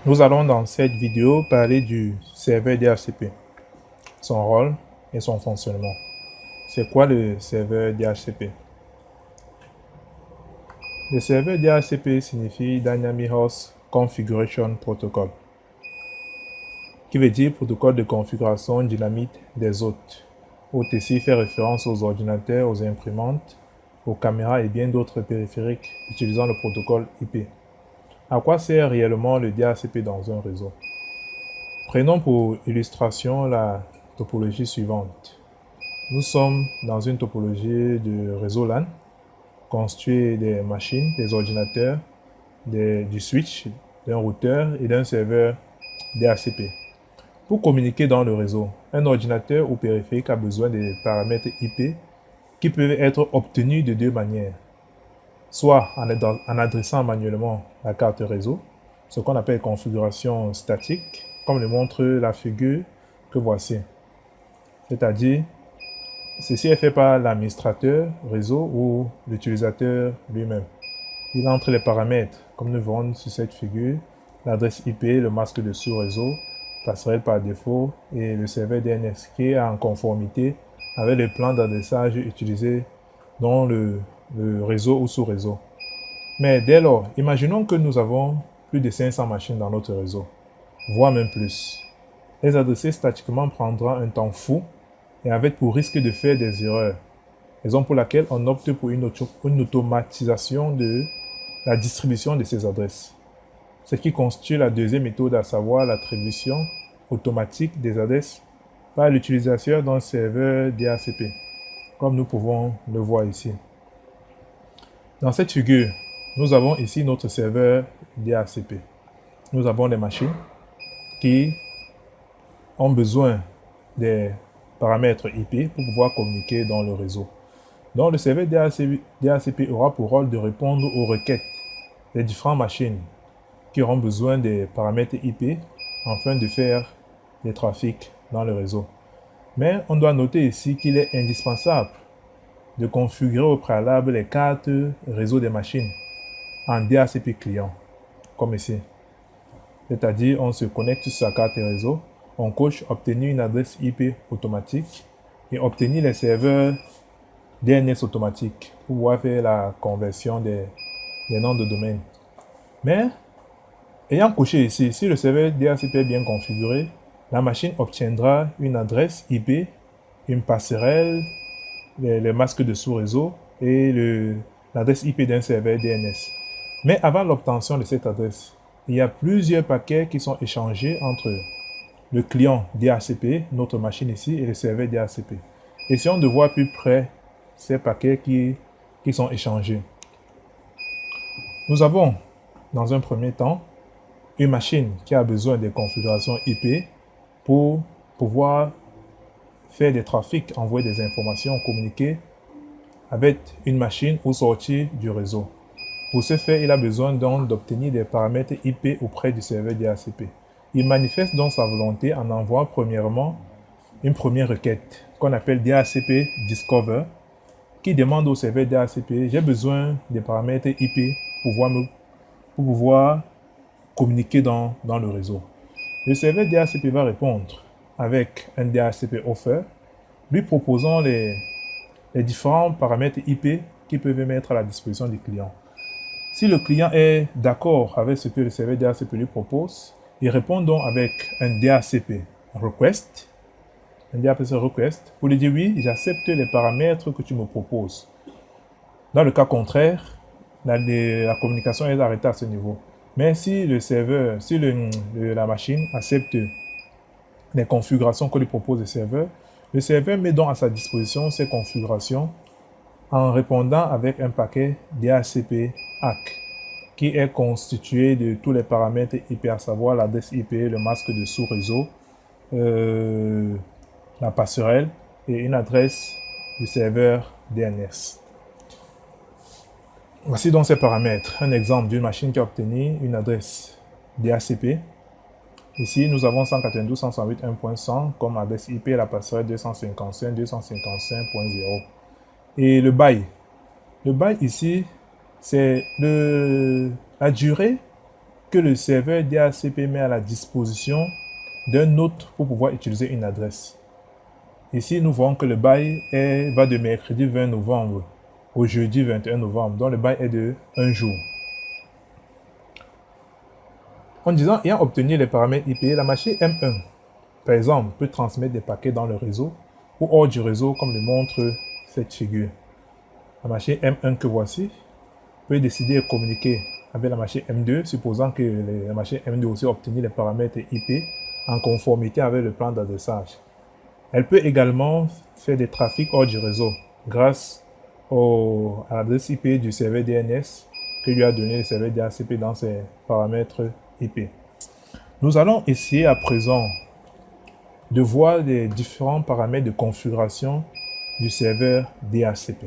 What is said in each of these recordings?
Nous allons dans cette vidéo parler du serveur DHCP, son rôle et son fonctionnement. C'est quoi le serveur DHCP? Le serveur DHCP signifie Dynamic Host Configuration Protocol, qui veut dire protocole de configuration dynamique des hôtes. OTC fait référence aux ordinateurs, aux imprimantes, aux caméras et bien d'autres périphériques utilisant le protocole IP. À quoi sert réellement le DHCP dans un réseau? Prenons pour illustration la topologie suivante. Nous sommes dans une topologie de réseau LAN, constituée des machines, des ordinateurs, du switch, d'un routeur et d'un serveur DHCP. Pour communiquer dans le réseau, un ordinateur ou périphérique a besoin des paramètres IP qui peuvent être obtenus de deux manières. Soit en adressant manuellement la carte réseau, ce qu'on appelle configuration statique, comme le montre la figure que voici. C'est-à-dire, ceci est fait par l'administrateur réseau ou l'utilisateur lui-même. Il entre les paramètres, comme nous verrons sur cette figure, l'adresse IP, le masque de sous-réseau, passerelle par défaut et le serveur DNS qui est en conformité avec le plan d'adressage utilisé dans le réseau ou sous-réseau. Mais dès lors, imaginons que nous avons plus de 500 machines dans notre réseau, voire même plus. Les adresser statiquement prendra un temps fou et avec pour risque de faire des erreurs. Raison pour laquelle on opte pour une automatisation de la distribution de ces adresses. Ce qui constitue la deuxième méthode, à savoir l'attribution automatique des adresses par l'utilisateur d'un serveur DHCP, comme nous pouvons le voir ici. Dans cette figure, nous avons ici notre serveur DHCP. Nous avons des machines qui ont besoin des paramètres IP pour pouvoir communiquer dans le réseau. Donc le serveur DHCP aura pour rôle de répondre aux requêtes des différentes machines qui auront besoin des paramètres IP afin de faire des trafics dans le réseau. Mais on doit noter ici qu'il est indispensable de configurer au préalable les cartes réseau des machines en DHCP client, comme ici. C'est-à-dire, on se connecte sur sa carte réseau, on coche obtenir une adresse IP automatique et obtenir les serveurs DNS automatiques pour pouvoir faire la conversion des noms de domaine. Mais, ayant coché ici, si le serveur DHCP est bien configuré, la machine obtiendra une adresse IP, une passerelle, le masque de sous-réseau et l'adresse IP d'un serveur DNS. Mais avant l'obtention de cette adresse, il y a plusieurs paquets qui sont échangés entre le client DHCP, notre machine ici, et le serveur DHCP. Essayons de voir plus près ces paquets qui sont échangés. Nous avons, dans un premier temps, une machine qui a besoin des configurations IP pour pouvoir faire des trafics, envoyer des informations, communiquer avec une machine ou sortir du réseau. Pour ce faire, il a besoin donc d'obtenir des paramètres IP auprès du serveur DHCP. Il manifeste donc sa volonté en envoyant premièrement une première requête qu'on appelle DHCP Discover qui demande au serveur DHCP: j'ai besoin des paramètres IP pour pouvoir communiquer dans le réseau. Le serveur DHCP va répondre avec un DHCP Offer lui proposant les différents paramètres IP qui peuvent mettre à la disposition du client. Si le client est d'accord avec ce que le serveur DHCP lui propose, il répond donc avec un DHCP Request, pour lui dire: oui, j'accepte les paramètres que tu me proposes. Dans le cas contraire, la communication est arrêtée à ce niveau. Mais si le serveur, si la machine accepte les configurations que lui propose le serveur met donc à sa disposition ces configurations en répondant avec un paquet DHCP ACK qui est constitué de tous les paramètres IP, à savoir l'adresse IP, le masque de sous-réseau, la passerelle et une adresse du serveur DNS. Voici donc ces paramètres. Un exemple d'une machine qui a obtenu une adresse DHCP. Ici, nous avons 192.168.1.100 comme adresse IP, la passerelle 255.255.0. Et le bail. Le bail ici, c'est la durée que le serveur DHCP met à la disposition d'un autre pour pouvoir utiliser une adresse. Ici, nous voyons que le bail va de mercredi 20 novembre au jeudi 21 novembre, donc le bail est de 1 jour. En disant, ayant obtenu les paramètres IP, la machine M1, par exemple, peut transmettre des paquets dans le réseau ou hors du réseau, comme le montre cette figure. La machine M1 que voici peut décider de communiquer avec la machine M2, supposant que la machine M2 aussi a obtenu les paramètres IP en conformité avec le plan d'adressage. Elle peut également faire des trafics hors du réseau grâce à l'adresse IP du serveur DNS que lui a donné le serveur DHCP dans ses paramètres IP. Nous allons essayer à présent de voir les différents paramètres de configuration du serveur DHCP.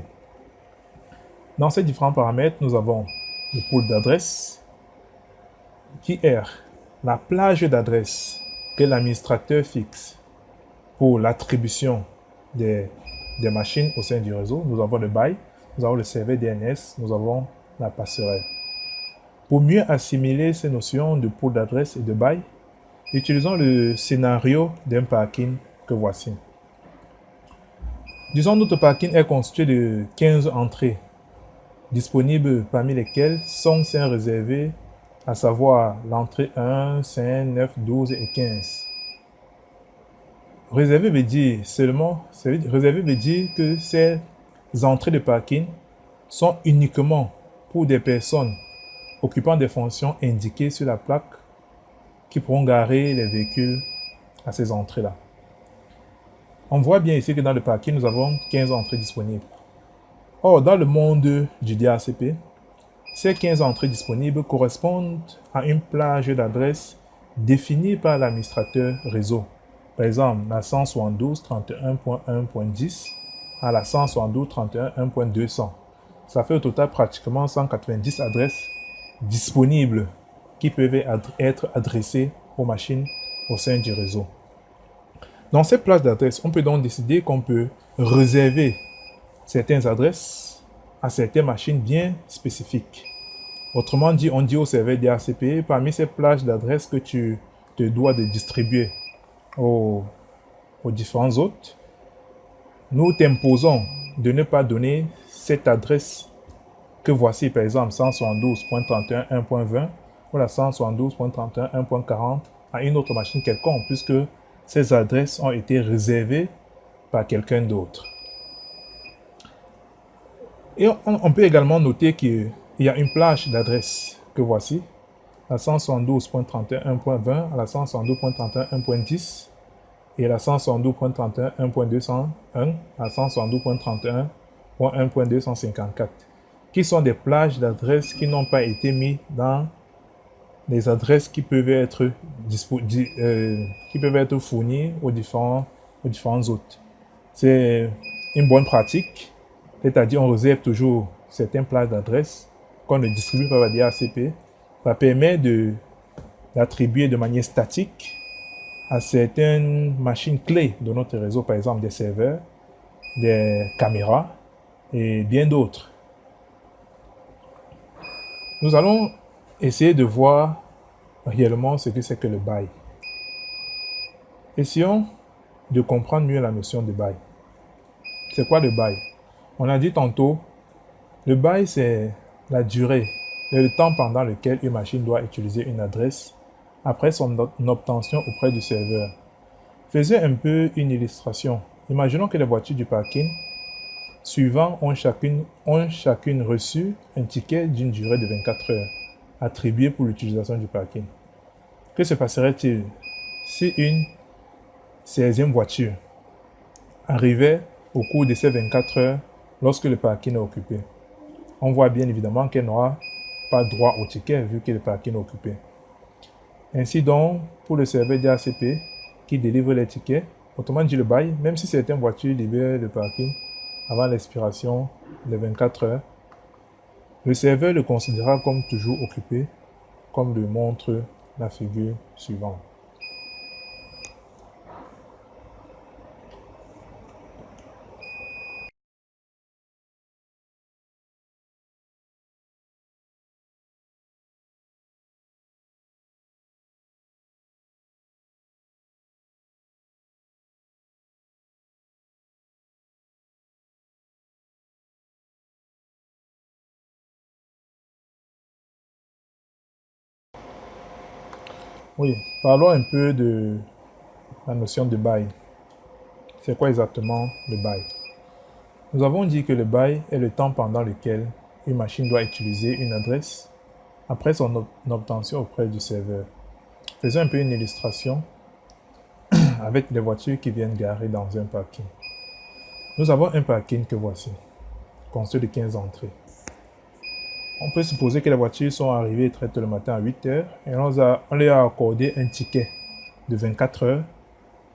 Dans ces différents paramètres, nous avons le pool d'adresse qui est la plage d'adresse que l'administrateur fixe pour l'attribution des machines au sein du réseau. Nous avons le bail, nous avons le serveur DNS, nous avons la passerelle. Pour mieux assimiler ces notions de pool d'adresse et de bail, utilisons le scénario d'un parking que voici. Disons notre parking est constitué de 15 entrées disponibles, parmi lesquelles 5 sont réservées, à savoir l'entrée 1, 5, 9, 12 et 15. Réservé veut dire que ces entrées de parking sont uniquement pour des personnes occupant des fonctions indiquées sur la plaque qui pourront garer les véhicules à ces entrées-là. On voit bien ici que dans le parking, nous avons 15 entrées disponibles. Or, dans le monde du DHCP, ces 15 entrées disponibles correspondent à une plage d'adresses définie par l'administrateur réseau. Par exemple, la 172.31.1.10 à la 172.31.1.200. Ça fait au total pratiquement 190 adresses disponibles qui peuvent être adressées aux machines au sein du réseau. Dans ces plages d'adresses, on peut donc décider qu'on peut réserver certaines adresses à certaines machines bien spécifiques. Autrement dit, on dit au serveur DHCP, parmi ces plages d'adresses que tu te dois de distribuer aux différents hôtes, nous t'imposons de ne pas donner cette adresse que voici, par exemple 172.31.1.20 ou la 172.31.1.40 à une autre machine quelconque, puisque ces adresses ont été réservées par quelqu'un d'autre. Et on peut également noter qu'il y a une plage d'adresses que voici, la 172.31.1.20 à la 172.31.1.10 et la 172.31.1.201 à 172.31.1.254, qui sont des plages d'adresses qui n'ont pas été mises dans les adresses qui peuvent être fournies aux différents hôtes. C'est une bonne pratique, c'est-à-dire on réserve toujours certaines plages d'adresses qu'on ne distribue pas par DHCP. Ça permet d'attribuer de manière statique à certaines machines clés de notre réseau, par exemple des serveurs, des caméras et bien d'autres. Nous allons essayer de voir réellement ce que c'est que le bail. Essayons de comprendre mieux la notion de bail. C'est quoi le bail? On a dit tantôt, le bail c'est la durée, le temps pendant lequel une machine doit utiliser une adresse après son obtention auprès du serveur. Faisons un peu une illustration. Imaginons que les voitures du parking suivants ont chacune reçu un ticket d'une durée de 24 heures attribué pour l'utilisation du parking. Que se passerait-il si une 16e voiture arrivait au cours de ces 24 heures lorsque le parking est occupé? On voit bien évidemment qu'elle n'aura pas droit au ticket vu que le parking est occupé. Ainsi donc, pour le serveur DHCP qui délivre les tickets, autrement dit le bail, même si certaines voitures libèrent le parking avant l'expiration des 24 heures, le serveur le considérera comme toujours occupé, comme le montre la figure suivante. Oui, parlons un peu de la notion de bail. C'est quoi exactement le bail? Nous avons dit que le bail est le temps pendant lequel une machine doit utiliser une adresse après son obtention auprès du serveur. Faisons un peu une illustration avec les voitures qui viennent garer dans un parking. Nous avons un parking que voici, construit de 15 entrées. On peut supposer que les voitures sont arrivées très tôt le matin à 8 heures et on leur a accordé un ticket de 24 heures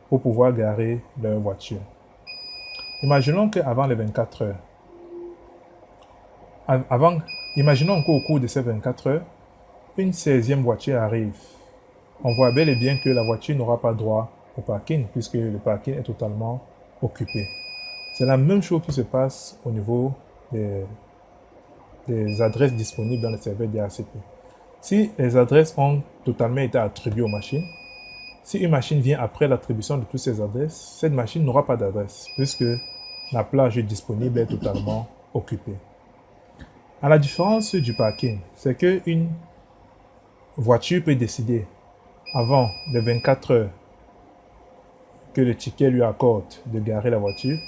pour pouvoir garer leur voiture. Imaginons qu'avant les 24 heures, imaginons qu'au cours de ces 24 heures, une 16e voiture arrive. On voit bel et bien que la voiture n'aura pas droit au parking puisque le parking est totalement occupé. C'est la même chose qui se passe au niveau des adresses disponibles dans le serveur DHCP. Si les adresses ont totalement été attribuées aux machines, si une machine vient après l'attribution de toutes ces adresses, cette machine n'aura pas d'adresse puisque la plage disponible est totalement occupée. À la différence du parking, c'est qu'une voiture peut décider avant les 24 heures que le ticket lui accorde de garer la voiture,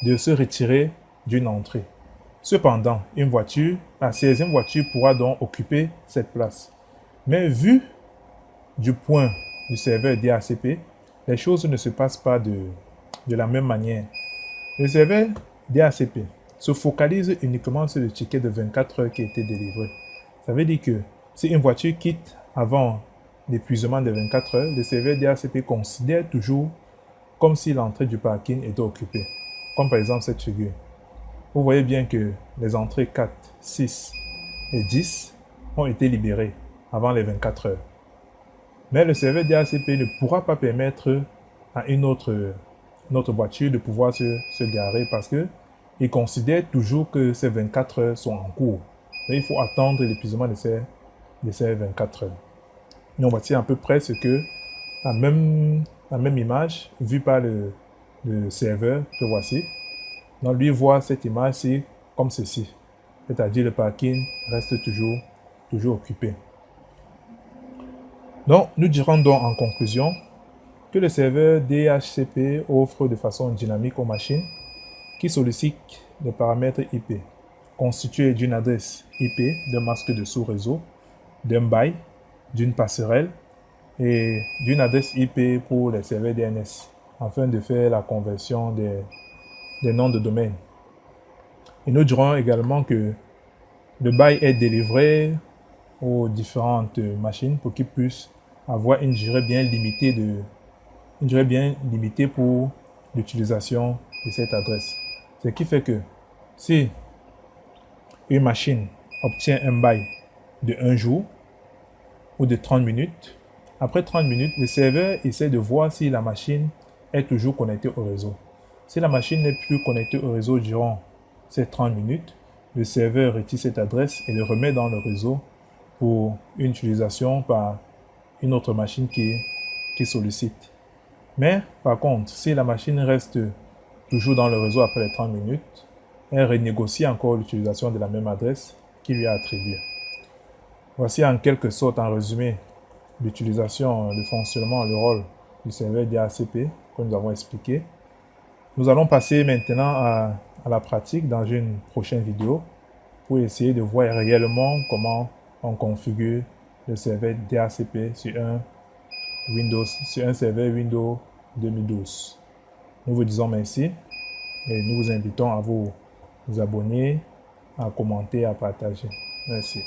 de se retirer d'une entrée. Cependant, une voiture, la 16e voiture pourra donc occuper cette place. Mais vu du point du serveur DHCP, les choses ne se passent pas de la même manière. Le serveur DHCP se focalise uniquement sur le ticket de 24 heures qui a été délivré. Ça veut dire que si une voiture quitte avant l'épuisement de 24 heures, le serveur DHCP considère toujours comme si l'entrée du parking était occupée. Comme par exemple cette figure. Vous voyez bien que les entrées 4, 6 et 10 ont été libérées avant les 24 heures. Mais le serveur DHCP ne pourra pas permettre à une autre voiture de pouvoir se garer parce qu'il considère toujours que ces 24 heures sont en cours. Mais il faut attendre l'épuisement de ces 24 heures. Donc voici à peu près ce que la même image vue par le serveur que voici. Donc lui voit cette image-ci comme ceci. C'est-à-dire le parking reste toujours occupé. Donc nous dirons donc en conclusion que le serveur DHCP offre de façon dynamique aux machines qui sollicitent des paramètres IP constitués d'une adresse IP, d'un masque de sous-réseau, d'un bail, d'une passerelle et d'une adresse IP pour les serveurs DNS afin de faire la conversion des noms de domaine. Et nous dirons également que le bail est délivré aux différentes machines pour qu'ils puissent avoir une durée bien limitée pour l'utilisation de cette adresse. Ce qui fait que si une machine obtient un bail de 1 jour ou de 30 minutes, après 30 minutes, le serveur essaie de voir si la machine est toujours connectée au réseau. Si la machine n'est plus connectée au réseau durant ces 30 minutes, le serveur retire cette adresse et le remet dans le réseau pour une utilisation par une autre machine qui sollicite. Mais par contre, si la machine reste toujours dans le réseau après les 30 minutes, elle renégocie encore l'utilisation de la même adresse qui lui a attribuée. Voici en quelque sorte, en résumé, l'utilisation, le fonctionnement, le rôle du serveur DHCP que nous avons expliqué. Nous allons passer maintenant à la pratique dans une prochaine vidéo pour essayer de voir réellement comment on configure le serveur DHCP sur un serveur Windows 2012. Nous vous disons merci et nous vous invitons à vous abonner, à commenter, à partager. Merci.